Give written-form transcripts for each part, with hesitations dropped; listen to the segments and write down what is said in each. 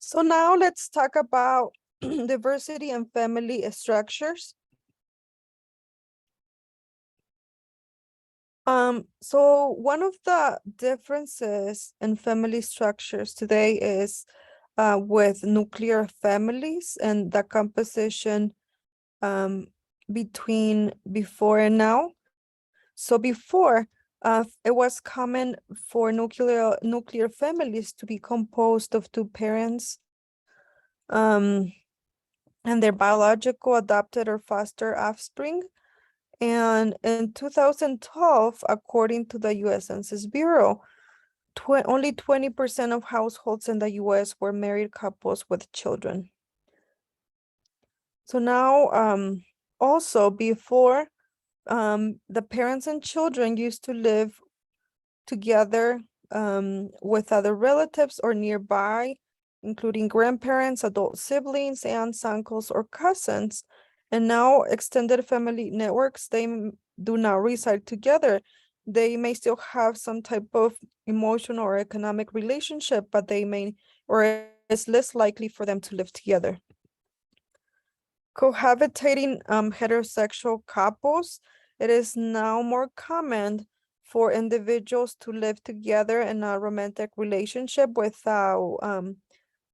So now let's talk about diversity and family structures. So one of the differences in family structures today is with nuclear families and the composition between before and now. So before, it was common for nuclear families to be composed of two parents, um, and their biological, adopted, or foster offspring. And in 2012, according to the U.S. Census Bureau, only 20% of households in the U.S. were married couples with children. So now, also before, the parents and children used to live together with other relatives or nearby, including grandparents, adult siblings, aunts, uncles, or cousins. And now extended family networks, they do not reside together. They may still have some type of emotional or economic relationship, but they may, or it's less likely for them to live together. Cohabitating heterosexual couples, it is now more common for individuals to live together in a romantic relationship without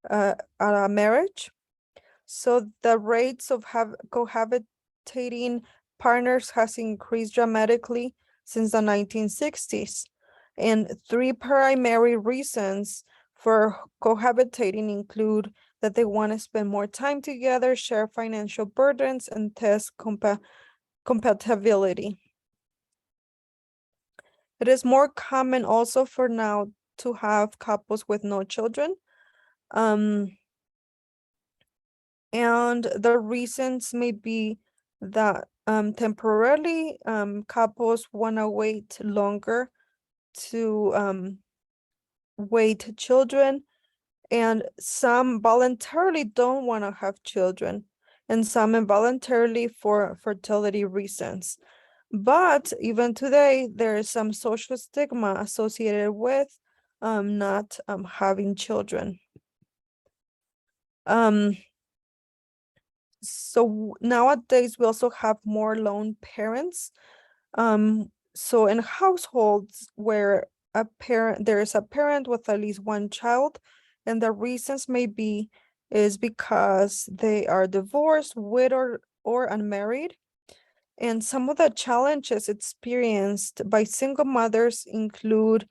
a marriage. So the rates of cohabitating partners has increased dramatically since the 1960s. And three primary reasons for cohabitating include that they want to spend more time together, share financial burdens, and test compatibility. It is more common also for now to have couples with no children. And the reasons may be that temporarily couples want to wait longer to wait children, and some voluntarily don't want to have children, and some involuntarily for fertility reasons. But even today, there is some social stigma associated with not having children. So nowadays we also have more lone parents. So in households where there is a parent with at least one child, and the reasons may be is because they are divorced, widowed, or unmarried. And some of the challenges experienced by single mothers include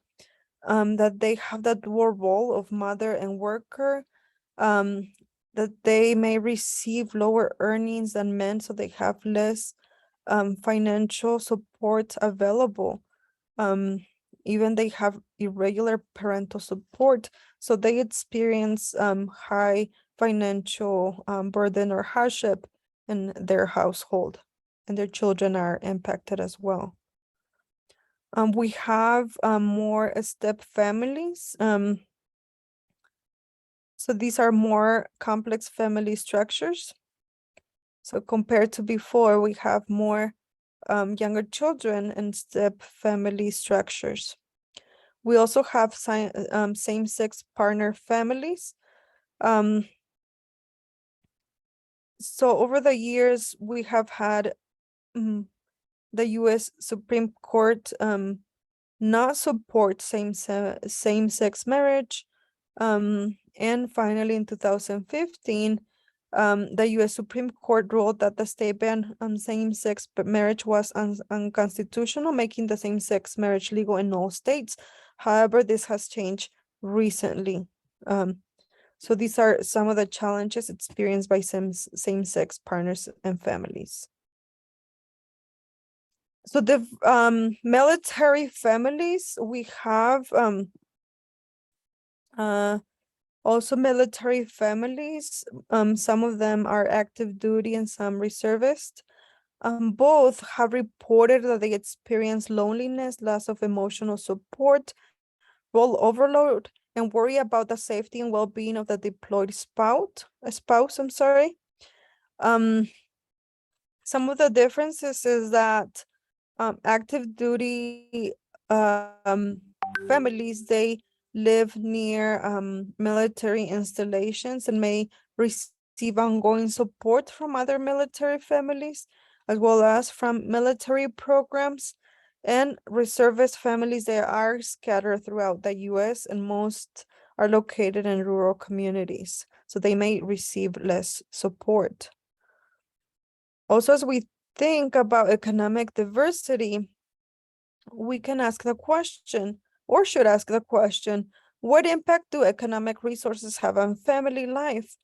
that they have that dual role of mother and worker, that they may receive lower earnings than men, so they have less financial support available. Even they have irregular parental support, so they experience high financial burden or hardship in their household, and their children are impacted as well. We have more step families. So these are more complex family structures. So compared to before, we have more younger children and step family structures. We also have same-sex partner families. So over the years, we have had the U.S. Supreme Court not support same-sex marriage. And finally, in 2015, the U.S. Supreme Court ruled that the state ban on same-sex marriage was unconstitutional, making the same-sex marriage legal in all states. However, this has changed recently. So these are some of the challenges experienced by same-sex partners and families. So the military families, we have also military families. Some of them are active duty and some reservist. Both have reported that they experience loneliness, loss of emotional support, role overload, and worry about the safety and well-being of the deployed spouse. Some of the differences is that active duty families, they live near military installations and may receive ongoing support from other military families, as well as from military programs and reservist families that are scattered throughout the US, and most are located in rural communities, so they may receive less support. Also, as we think about economic diversity, we can ask the question, or should ask the question, what impact do economic resources have on family life?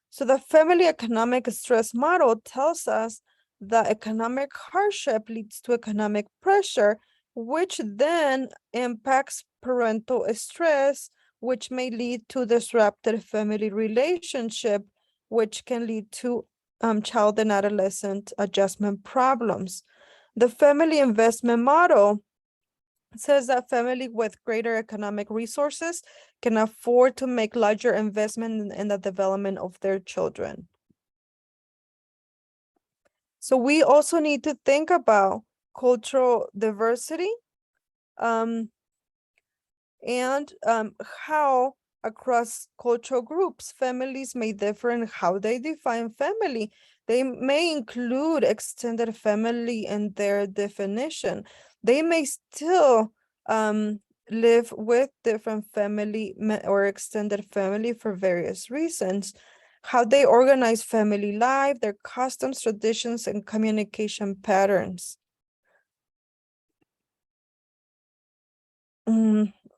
So the family economic stress model tells us that economic hardship leads to economic pressure, which then impacts parental stress, which may lead to disrupted family relationship, which can lead to child and adolescent adjustment problems. The family investment model says that family with greater economic resources can afford to make larger investment in the development of their children. So we also need to think about cultural diversity and how across cultural groups, families may differ in how they define family. They may include extended family in their definition. They may still live with different family or extended family for various reasons. How they organize family life, their customs, traditions, and communication patterns.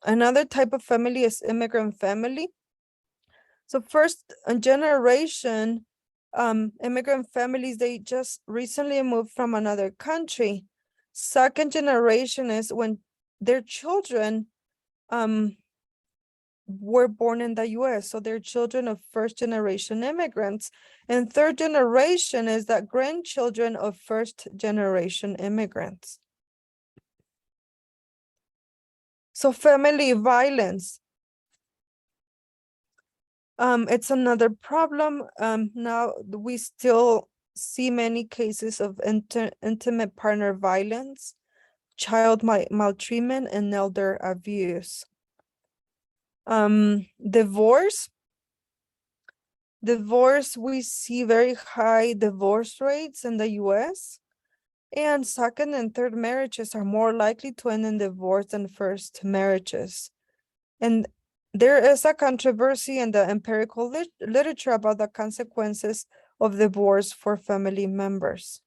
Another type of family is immigrant family. So first generation immigrant families, they just recently moved from another country. Second generation is when their children were born in the US, so they're children of first generation immigrants. And third generation is that grandchildren of first generation immigrants. So family violence. It's another problem. Now we still see many cases of intimate partner violence, child maltreatment, and elder abuse. Divorce. We see very high divorce rates in the US. And second and third marriages are more likely to end in divorce than first marriages. And there is a controversy in the empirical literature about the consequences of divorce for family members.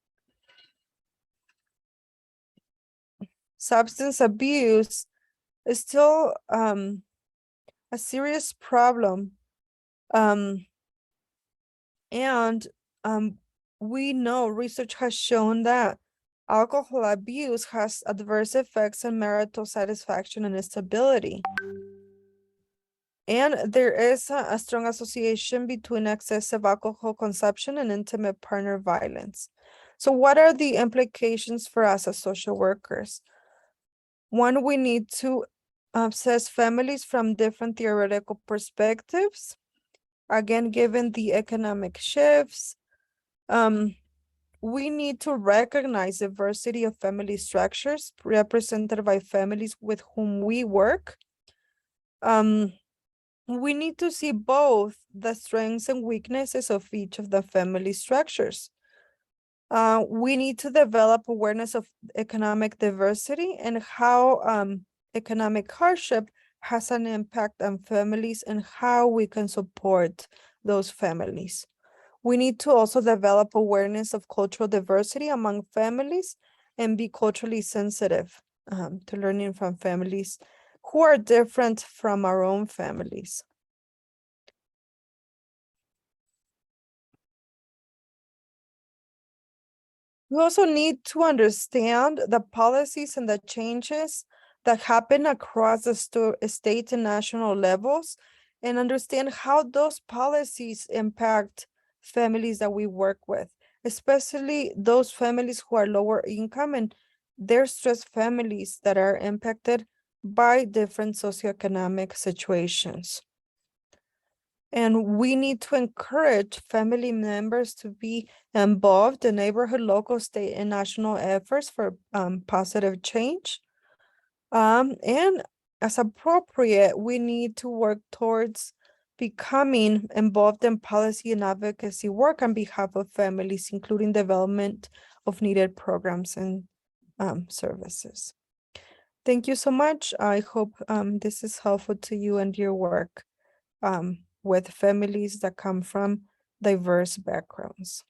Substance abuse is still a serious problem. We know research has shown that alcohol abuse has adverse effects on marital satisfaction and stability. And there is a strong association between excessive alcohol consumption and intimate partner violence. So what are the implications for us as social workers? One, we need to assess families from different theoretical perspectives. Again, given the economic shifts, we need to recognize diversity of family structures represented by families with whom we work. We need to see both the strengths and weaknesses of each of the family structures. We need to develop awareness of economic diversity and how economic hardship has an impact on families and how we can support those families. We need to also develop awareness of cultural diversity among families and be culturally sensitive to learning from families who are different from our own families. We also need to understand the policies and the changes that happen across the state and national levels, and understand how those policies impact families that we work with, especially those families who are lower income and their stressed families that are impacted by different socioeconomic situations. And we need to encourage family members to be involved in neighborhood, local, state, and national efforts for positive change. And as appropriate, we need to work towards becoming involved in policy and advocacy work on behalf of families, including development of needed programs and services. Thank you so much. I hope this is helpful to you and your work with families that come from diverse backgrounds.